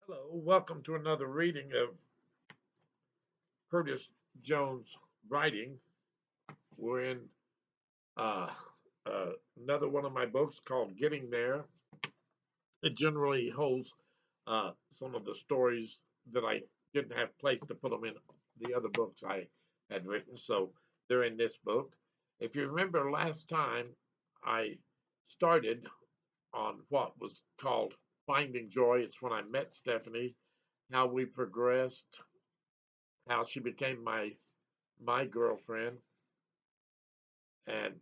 Hello, welcome to another reading of Curtis Jones' writing. We're in uh, another one of my books called Getting There. It generally holds some of the stories that I didn't have place to put them in the other books I had written, so they're in this book. If you remember last time, I started on what was called Finding Joy. It's when I met Stephanie, how we progressed, how she became my girlfriend, and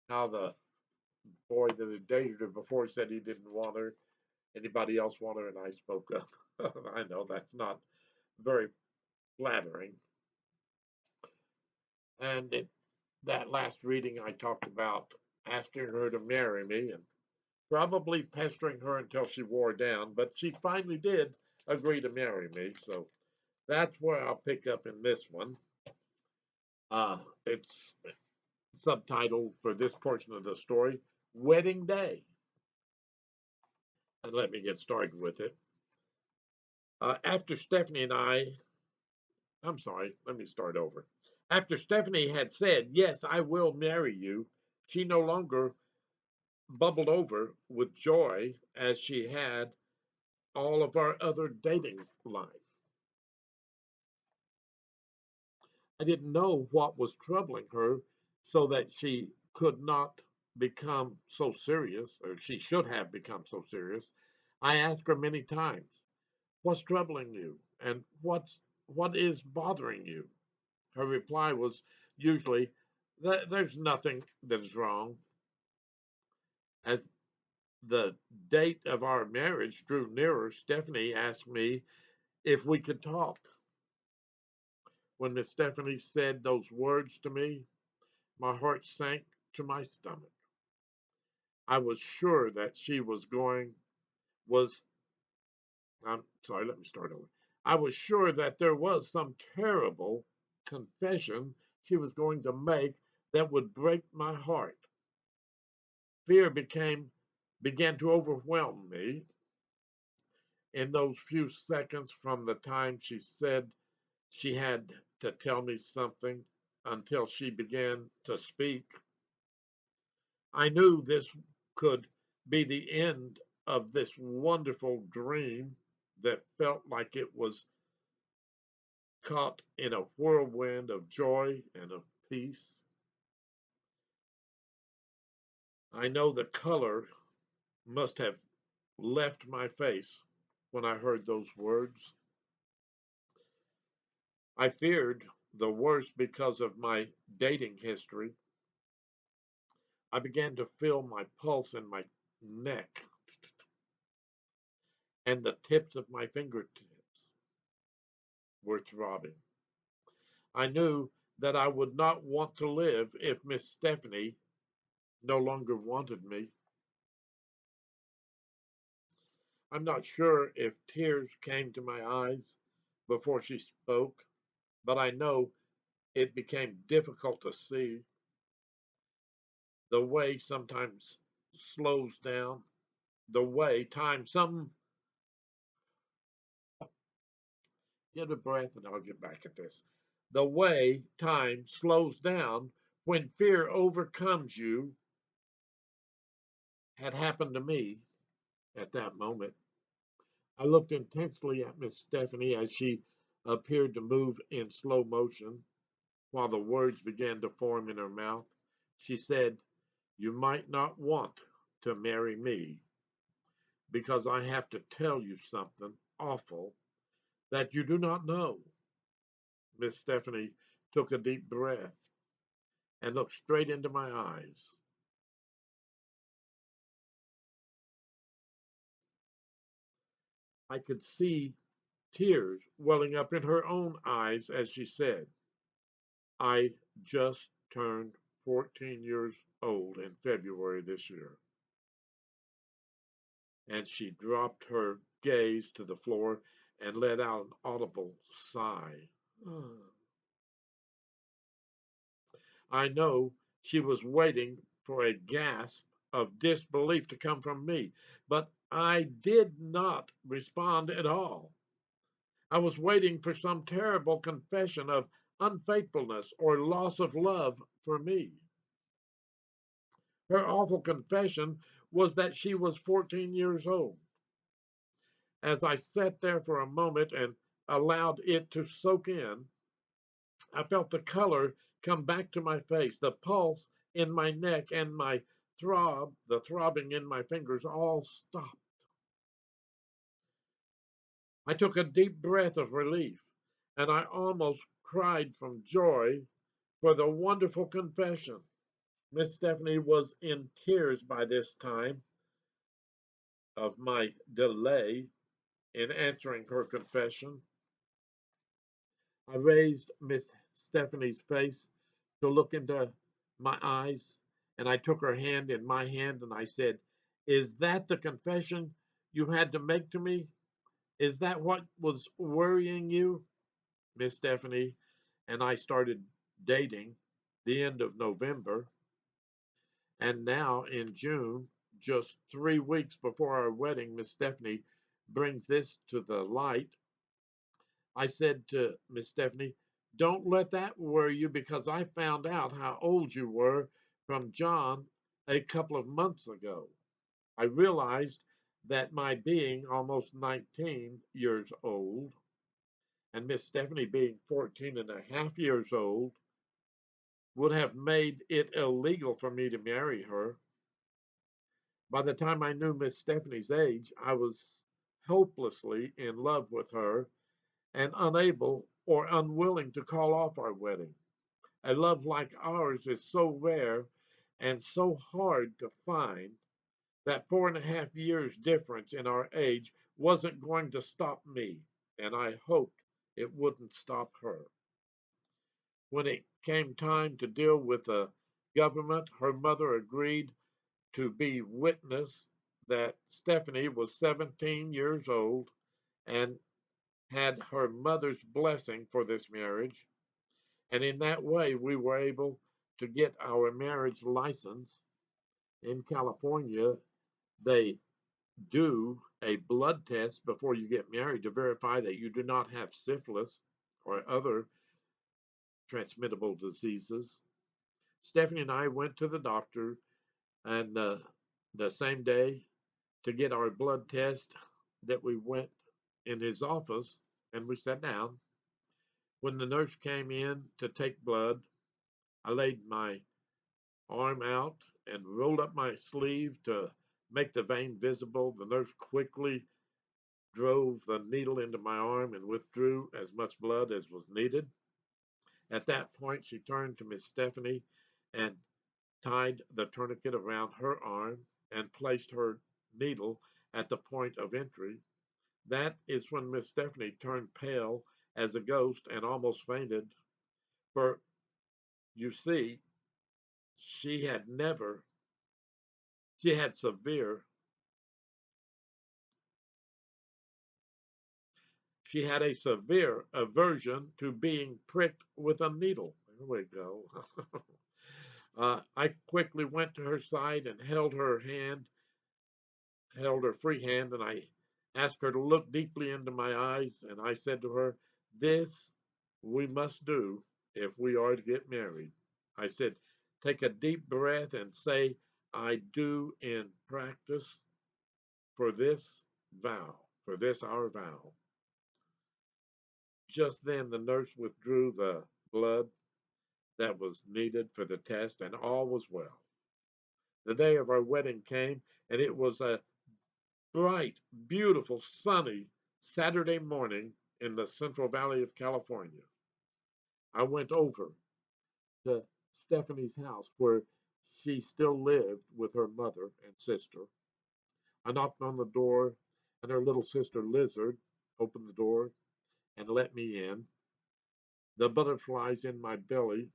how the boy that had dated her before said he didn't want her. Anybody else want her? And I spoke up. I know that's not very flattering. And that last reading, I talked about asking her to marry me and probably pestering her until she wore down, but she finally did agree to marry me. So that's where I'll pick up in this one. It's subtitled for this portion of the story Wedding Day. And let me get started with it. After Stephanie and I'm sorry, let me start over. After Stephanie had said, Yes, I will marry you, she no longer bubbled over with joy as she had all of our other dating life. I didn't know what was troubling her so that she could not become so serious, or she should have become so serious. I asked her many times, What's troubling you? And what is bothering you? Her reply was usually, There's nothing that is wrong. As the date of our marriage drew nearer, Stephanie asked me if we could talk. When Miss Stephanie said those words to me, my heart sank to my stomach. I was sure that she was, I'm sorry, let me start over. I was sure that there was some terrible confession she was going to make that would break my heart. Fear began to overwhelm me in those few seconds from the time she said she had to tell me something until she began to speak. I knew this could be the end of this wonderful dream that felt like it was caught in a whirlwind of joy and of peace. I know the color must have left my face when I heard those words. I feared the worst because of my dating history. I began to feel my pulse in my neck and the tips of my fingertips were throbbing. I knew that I would not want to live if Miss Stephanie no longer wanted me. I'm not sure if tears came to my eyes before she spoke, but I know it became difficult to see the way sometimes slows down, the way time some get a breath and I'll get back at this. The way time slows down when fear overcomes you had happened to me at that moment. I looked intensely at Miss Stephanie as she appeared to move in slow motion while the words began to form in her mouth. She said, You might not want to marry me because I have to tell you something awful that you do not know. Miss Stephanie took a deep breath and looked straight into my eyes. I could see tears welling up in her own eyes as she said, I just turned 14 years old in February this year. And she dropped her gaze to the floor and let out an audible sigh. I know she was waiting for a gasp of disbelief to come from me, but I did not respond at all. I was waiting for some terrible confession of unfaithfulness or loss of love for me. Her awful confession was that she was 14 years old. As I sat there for a moment and allowed it to soak in, I felt the color come back to my face, the pulse in my neck, and the throbbing in my fingers all stopped. I took a deep breath of relief, and I almost cried from joy for the wonderful confession. Miss Stephanie was in tears by this time of my delay in answering her confession. I raised Miss Stephanie's face to look into my eyes, and I took her hand in my hand and I said, "Is that the confession you had to make to me? Is that what was worrying you?" Miss Stephanie and I started dating the end of November, and now in June, just 3 weeks before our wedding, Miss Stephanie brings this to the light. I said to Miss Stephanie, "Don't let that worry you because I found out how old you were from John a couple of months ago. I realized that my being almost 19 years old and Miss Stephanie being 14 and a half years old would have made it illegal for me to marry her. By the time I knew Miss Stephanie's age, I was hopelessly in love with her and unable or unwilling to call off our wedding. A love like ours is so rare and so hard to find that 4.5 years difference in our age wasn't going to stop me, and I hoped it wouldn't stop her. When it came time to deal with the government, her mother agreed to be witness that Stephanie was 17 years old and had her mother's blessing for this marriage. And in that way, we were able to get our marriage license. In California, they do a blood test before you get married to verify that you do not have syphilis or other transmittable diseases. Stephanie and I went to the doctor and the same day to get our blood test that we went in his office and we sat down. When the nurse came in to take blood, I laid my arm out and rolled up my sleeve to make the vein visible. The nurse quickly drove the needle into my arm and withdrew as much blood as was needed. At that point, she turned to Miss Stephanie and tied the tourniquet around her arm and placed her needle at the point of entry. That is when Miss Stephanie turned pale as a ghost and almost fainted. For you see, she had never, she had severe, she had a severe aversion to being pricked with a needle. There we go. I quickly went to her side and held her free hand, and I asked her to look deeply into my eyes. And I said to her, "This we must do if we are to get married." I said, "Take a deep breath and say, 'I do in practice for this for this our vow.'" Just then, the nurse withdrew the blood that was needed for the test, and all was well. The day of our wedding came, and it was a bright, beautiful, sunny Saturday morning in the Central Valley of California. I went over to Stephanie's house where she still lived with her mother and sister. I knocked on the door, and her little sister Lizard opened the door and let me in. The butterflies in my belly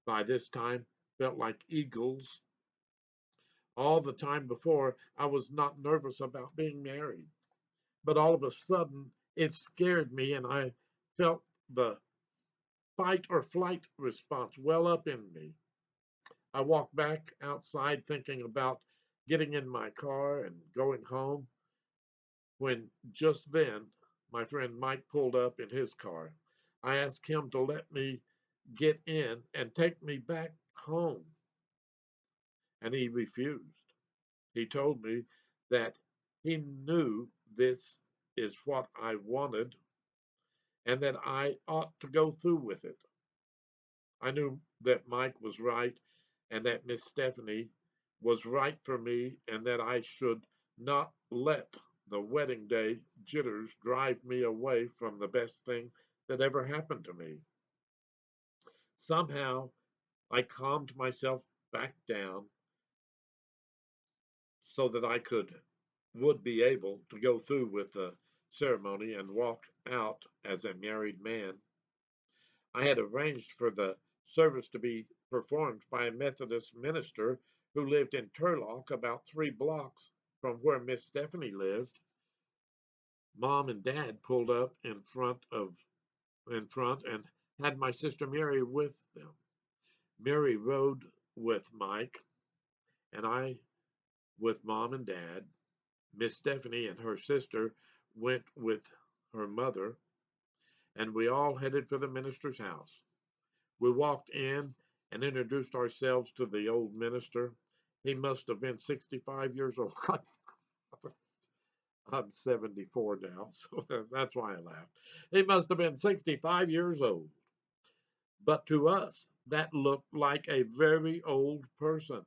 by this time felt like eagles. All the time before, I was not nervous about being married. But all of a sudden, it scared me, and I felt the fight or flight response well up in me. I walked back outside thinking about getting in my car and going home when just then my friend Mike pulled up in his car. I asked him to let me get in and take me back home, and he refused. He told me that he knew this is what I wanted and that I ought to go through with it. I knew that Mike was right and that Miss Stephanie was right for me and that I should not let the wedding day jitters drive me away from the best thing that ever happened to me. Somehow I calmed myself back down so that I would be able to go through with the ceremony and walk out as a married man. I had arranged for the service to be performed by a Methodist minister who lived in Turlock, about 3 blocks from where Miss Stephanie lived. Mom and Dad pulled up in front and had my sister Mary with them. Mary rode with Mike and I with Mom and Dad. Miss Stephanie and her sister went with her mother, and we all headed for the minister's house. We walked in and introduced ourselves to the old minister. He must have been 65 years old. I'm 74 now, so that's why I laughed. He must have been 65 years old. But to us, that looked like a very old person.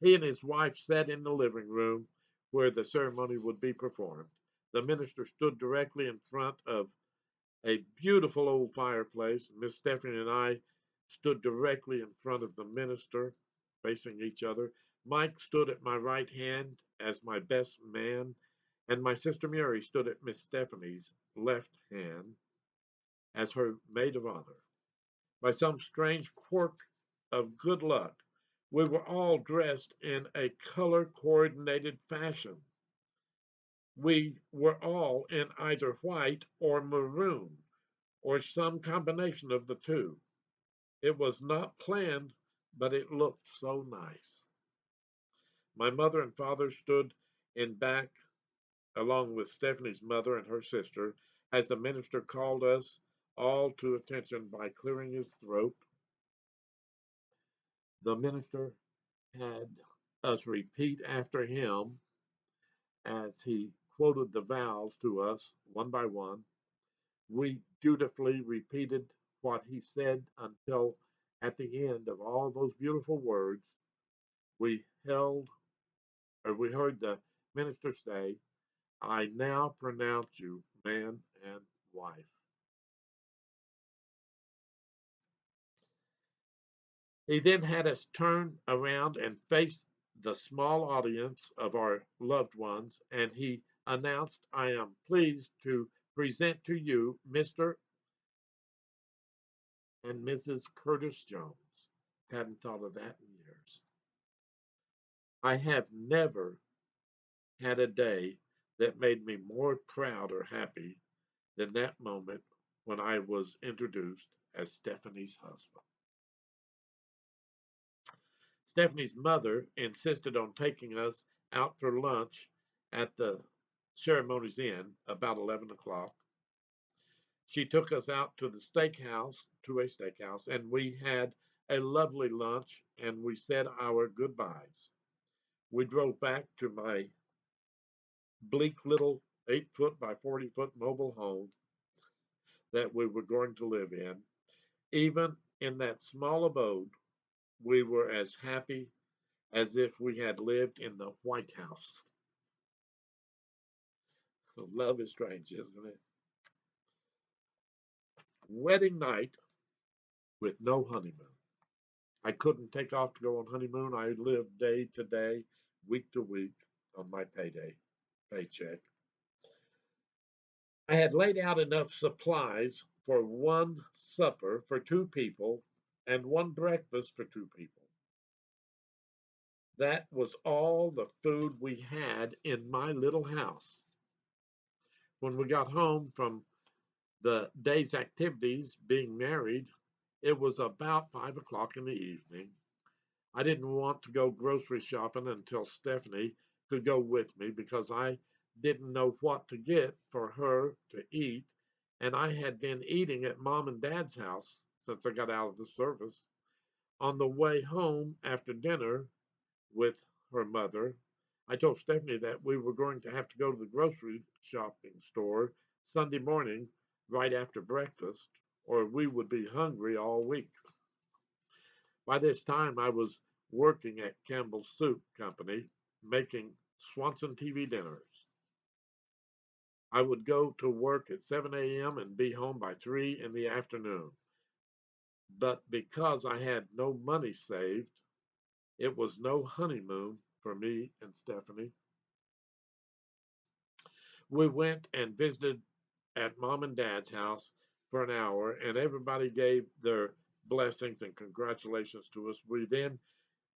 He and his wife sat in the living room where the ceremony would be performed. The minister stood directly in front of a beautiful old fireplace. Miss Stephanie and I stood directly in front of the minister, facing each other. Mike stood at my right hand as my best man, and my sister Mary stood at Miss Stephanie's left hand as her maid of honor. By some strange quirk of good luck, we were all dressed in a color coordinated fashion. We were all in either white or maroon, or some combination of the two. It was not planned, but it looked so nice. My mother and father stood in back along with Stephanie's mother and her sister as the minister called us all to attention by clearing his throat. The minister had us repeat after him as he quoted the vows to us one by one. We dutifully repeated what he said until at the end of all those beautiful words, we held we heard the minister say, I now pronounce you man and wife. He then had us turn around and face the small audience of our loved ones, and he announced, I am pleased to present to you Mr. and Mrs. Curtis Jones. Hadn't thought of that in years. I have never had a day that made me more proud or happy than that moment when I was introduced as Stephanie's husband. Stephanie's mother insisted on taking us out for lunch at the ceremony's end about 11 o'clock. She took us out to a steakhouse, and we had a lovely lunch and we said our goodbyes. We drove back to my bleak little 8 foot by 40 foot mobile home that we were going to live in. Even in that small abode, we were as happy as if we had lived in the White House. Love is strange, isn't it? Wedding night with no honeymoon. I couldn't take off to go on honeymoon. I lived day to day, week to week on my paycheck. I had laid out enough supplies for one supper for 2 people and one breakfast for 2 people. That was all the food we had in my little house. When we got home from the day's activities, being married, it was about 5 o'clock in the evening. I didn't want to go grocery shopping until Stephanie could go with me because I didn't know what to get for her to eat, and I had been eating at mom and dad's house since I got out of the service. On the way home after dinner with her mother, I told Stephanie that we were going to have to go to the grocery shopping store Sunday morning right after breakfast, or we would be hungry all week. By this time, I was working at Campbell's Soup Company, making Swanson TV dinners. I would go to work at 7 a.m. and be home by 3 in the afternoon. But because I had no money saved, it was no honeymoon for me and Stephanie. We went and visited at mom and dad's house for an hour, and everybody gave their blessings and congratulations to us. We then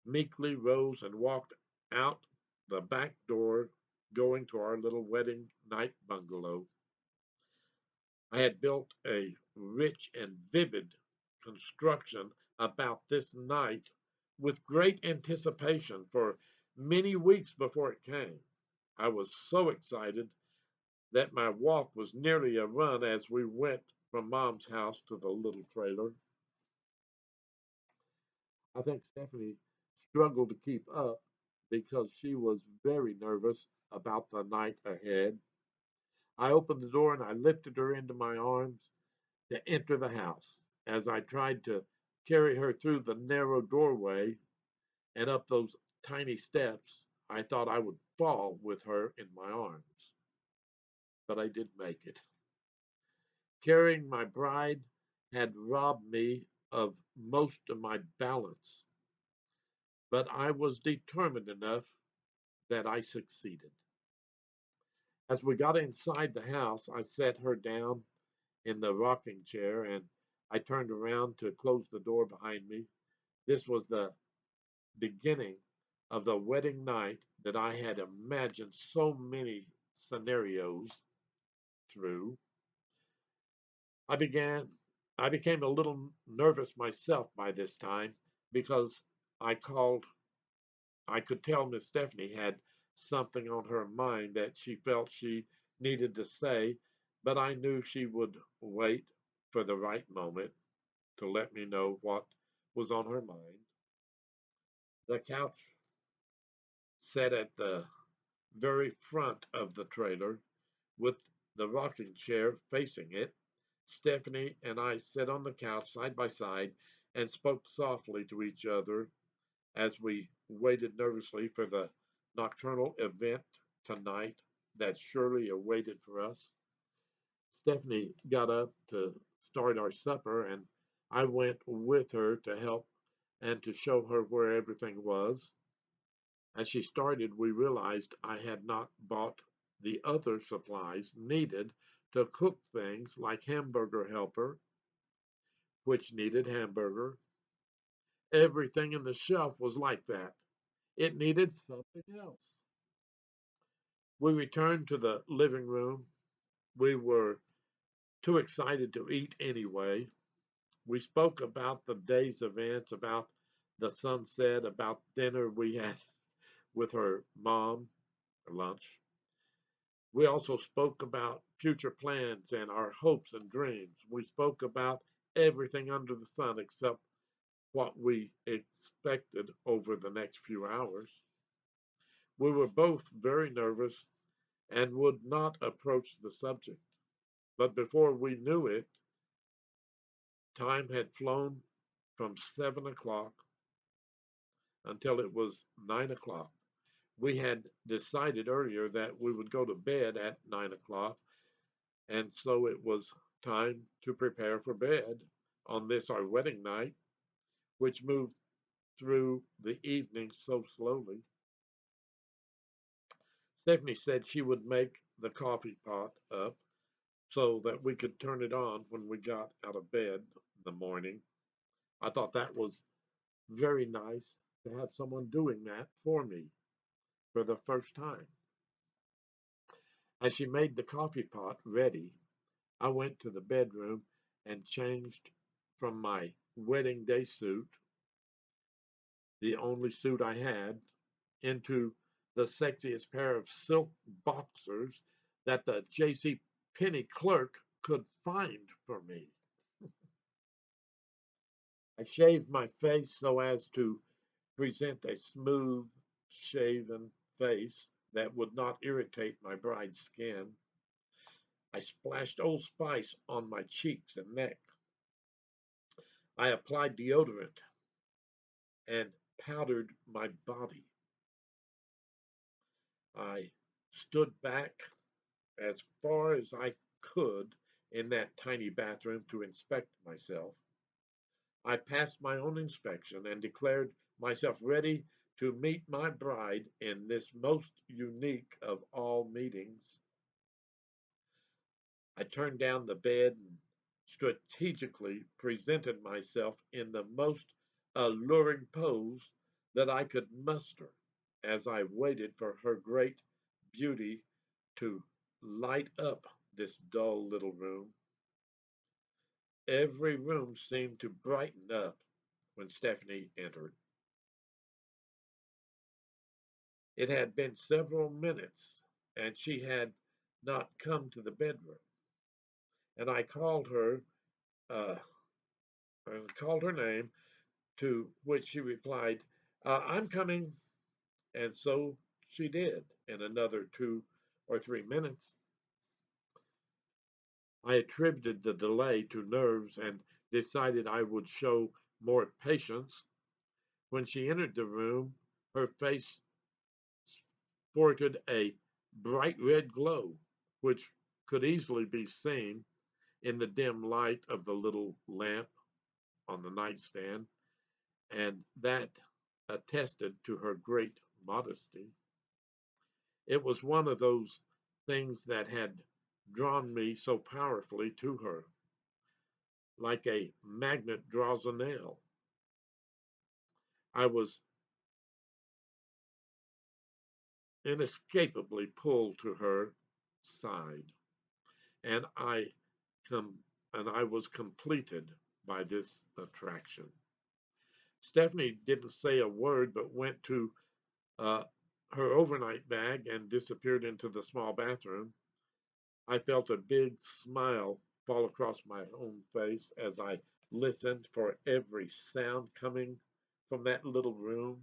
meekly rose and walked out the back door, going to our little wedding night bungalow. I had built a rich and vivid construction about this night with great anticipation for many weeks before it came. I was so excited that my walk was nearly a run as we went from mom's house to the little trailer. I think Stephanie struggled to keep up because she was very nervous about the night ahead. I opened the door and I lifted her into my arms to enter the house. As I tried to carry her through the narrow doorway and up those tiny steps, I thought I would fall with her in my arms. But I did make it. Carrying my bride had robbed me of most of my balance, but I was determined enough that I succeeded. As we got inside the house, I set her down in the rocking chair and I turned around to close the door behind me. This was the beginning of the wedding night that I had imagined so many scenarios through. I began I became a little nervous myself by this time because I called I could tell Miss Stephanie had something on her mind that she felt she needed to say, but I knew she would wait for the right moment to let me know what was on her mind. The couch sat at the very front of the trailer with the rocking chair facing it. Stephanie and I sat on the couch side by side and spoke softly to each other as we waited nervously for the nocturnal event tonight that surely awaited for us. Stephanie got up to start our supper, and I went with her to help and to show her where everything was. As she started, we realized I had not bought the other supplies needed to cook things like hamburger helper, which needed hamburger. Everything in the shelf was like that. It needed something else. We returned to the living room. We were too excited to eat anyway. We spoke about the day's events, about the sunset, about dinner we had with her mom for lunch. We also spoke about future plans and our hopes and dreams. We spoke about everything under the sun except what we expected over the next few hours. We were both very nervous and would not approach the subject. But before we knew it, time had flown from 7 o'clock until it was 9 o'clock. We had decided earlier that we would go to bed at 9 o'clock, and so it was time to prepare for bed on this our wedding night, which moved through the evening so slowly. Stephanie said she would make the coffee pot up so that we could turn it on when we got out of bed in the morning. I thought that was very nice to have someone doing that for me for the first time. As she made the coffee pot ready, I went to the bedroom and changed from my wedding day suit the only suit I had, into the sexiest pair of silk boxers that the J.C. Penney clerk could find for me. I shaved my face so as to present a smooth shaven face that would not irritate my bride's skin. I splashed Old Spice on my cheeks and neck. I applied deodorant and powdered my body. I stood back as far as I could in that tiny bathroom to inspect myself. I passed my own inspection and declared myself ready to meet my bride in this most unique of all meetings. I turned down the bed and strategically presented myself in the most alluring pose that I could muster as I waited for her great beauty to light up this dull little room. Every room seemed to brighten up when Stephanie entered. It had been several minutes, and she had not come to the bedroom. And uh, I called her name, to which she replied, "I'm coming." And so she did. In another 2 or 3 minutes, I attributed the delay to nerves and decided I would show more patience. When she entered the room, her face sported a bright red glow, which could easily be seen in the dim light of the little lamp on the nightstand, and that attested to her great modesty. It was one of those things that had drawn me so powerfully to her, like a magnet draws a nail. I was inescapably pulled to her side, and com- I was completed by this attraction. Stephanie didn't say a word, but went to uh, her overnight bag and disappeared into the small bathroom. I felt a big smile fall across my own face as I listened for every sound coming from that little room.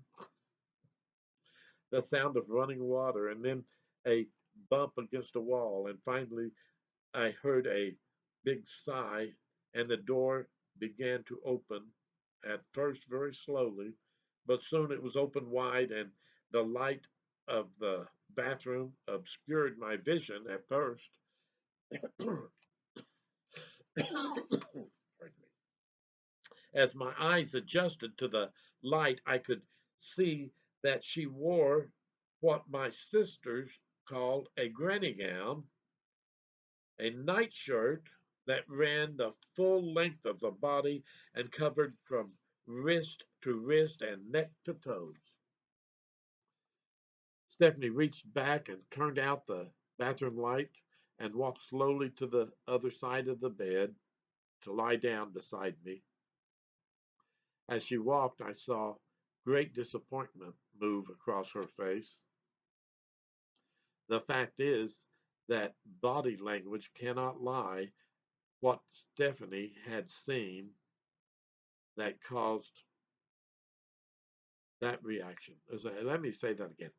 The sound of running water, and then a bump against a wall, and finally I heard a big sigh, and the door began to open, at first very slowly, but soon it was open wide, and the light of the bathroom obscured my vision at first. Pardon me. As my eyes adjusted to the light, I could see that she wore what my sisters called a granny gown, a nightshirt that ran the full length of the body and covered from wrist to wrist and neck to toes. Stephanie reached back and turned out the bathroom light and walked slowly to the other side of the bed to lie down beside me. As she walked, I saw great disappointment move across her face. The fact is that body language cannot lie. What Stephanie had seen that caused that reaction. Let me say that again.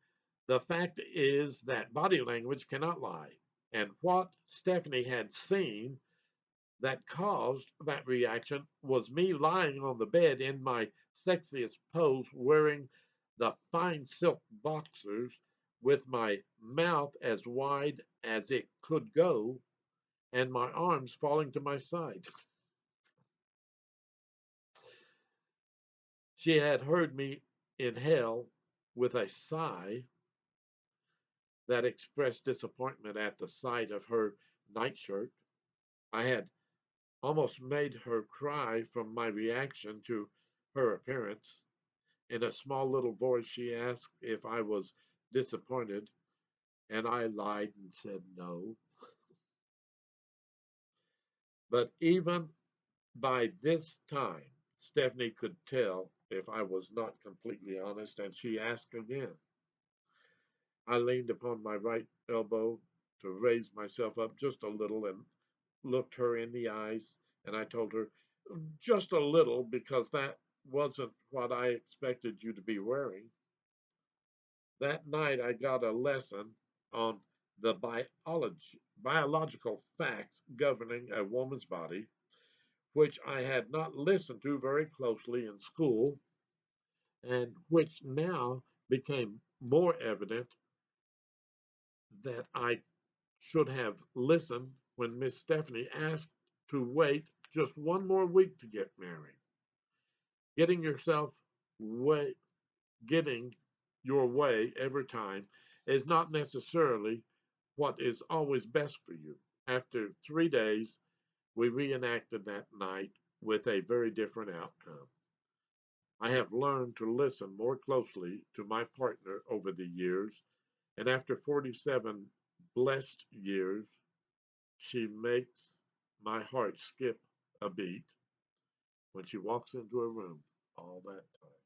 The fact is that body language cannot lie. And what Stephanie had seen that caused that reaction was me lying on the bed in my sexiest pose, wearing the fine silk boxers with my mouth as wide as it could go and my arms falling to my side. She had heard me inhale with a sigh that expressed disappointment at the sight of her nightshirt. I had almost made her cry from my reaction to her appearance. In a small little voice, she asked if I was disappointed, and I lied and said no. But even by this time, Stephanie could tell if I was not completely honest, and she asked again. I leaned upon my right elbow to raise myself up just a little and looked her in the eyes, and I told her, just a little, because that wasn't what I expected you to be wearing. That night I got a lesson on the biological facts governing a woman's body, which I had not listened to very closely in school, and which now became more evident that I should have listened when Miss Stephanie asked to wait just one more week to get married. Getting yourself way, getting your way every time is not necessarily what is always best for you. After 3 days, we reenacted that night with a very different outcome. I have learned to listen more closely to my partner over the years, and after 47 blessed years, she makes my heart skip a beat when she walks into a room all that time.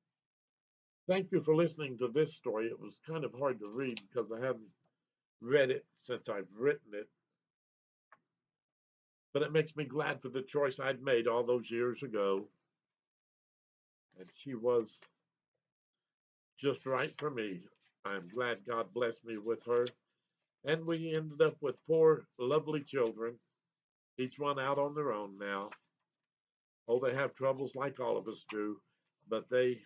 Thank you for listening to this story. It was kind of hard to read because I haven't read it since I've written it, but it makes me glad for the choice I'd made all those years ago. And she was just right for me. I'm glad God blessed me with her. And we ended up with 4 lovely children, each one out on their own now. Oh, they have troubles like all of us do, but they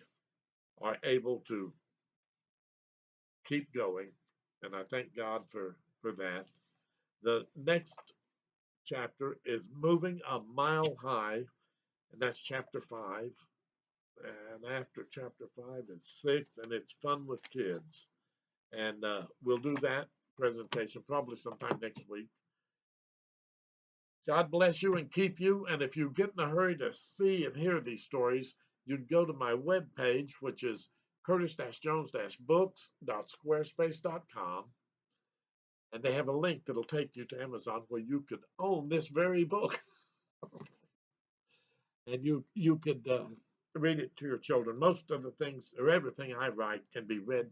are able to keep going. And I thank God for that. The next chapter is Moving a Mile High, and that's chapter 5. And after chapter 5 is 6, and it's Fun with Kids. And we'll do that presentation probably sometime next week. God bless you and keep you. And if you get in a hurry to see and hear these stories, you'd go to my webpage, which is curtis-jones-books.squarespace.com. And they have a link that'll take you to Amazon where you could own this very book. And you could read it to your children. Most of the things or everything I write can be read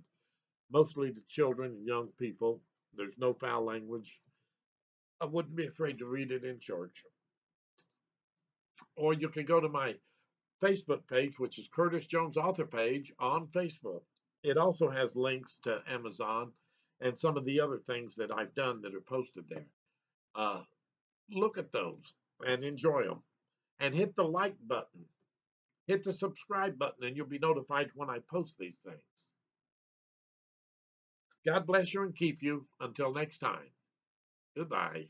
mostly to children and young people. There's no foul language. I wouldn't be afraid to read it in church. Or you can go to my Facebook page, which is Curtis Jones Author Page on Facebook. It also has links to Amazon and some of the other things that I've done that are posted there. Uh, Look at those and enjoy them. And hit the like button, hit the subscribe button, and you'll be notified when I post these things. God bless you and keep you. Until next time, goodbye.